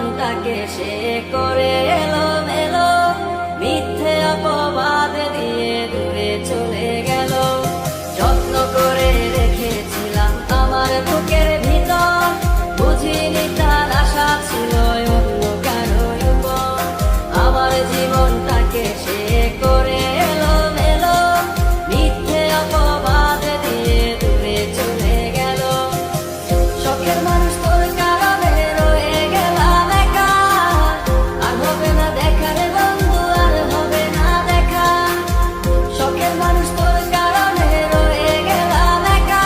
জীবনটাকে সে করে এলোমেলো, মিথ্যে অপবাদ দিয়ে দূরে চলে গেল। যত্ন করে রেখেছিলাম আমার বুকের ভিতর, বুঝিনি তার আশা ছিল অন্য কারো উপর। আমার জীবনটাকে সে করে এলোমেলো, মিথ্যে অপবাদ দিয়ে দূরে চলে গেল। শখের মানুষ তোর কারণে রয়ে গেলাম একা, আর হবে না দেখা রে বন্ধু, আর হবে না দেখা। শখের মানুষ তোর কারণে রয়ে গেলাম একা,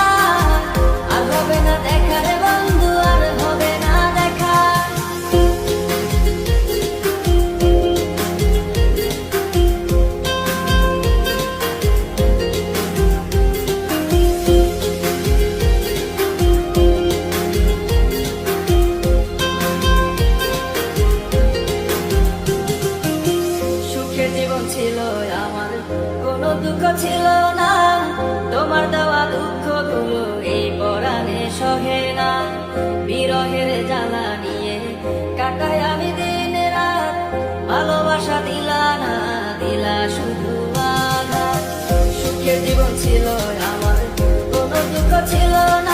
আর হবে না দেখা রে বন্ধু, আর হবে না দেখা। সুখের জীবন ছিল আমার, কোনো দুঃখ ছিল না। তোমার দেওয়া দুঃখগুলো এই পরাণে সহে না। বিরহের জ্বালা নিয়ে কাটাই আমি দিন রাত, ভালোবাসা দিলা না, দিলা শুধু আঘাত। সুখের জীবন ছিল আমার, কোনো দুঃখ ছিল না।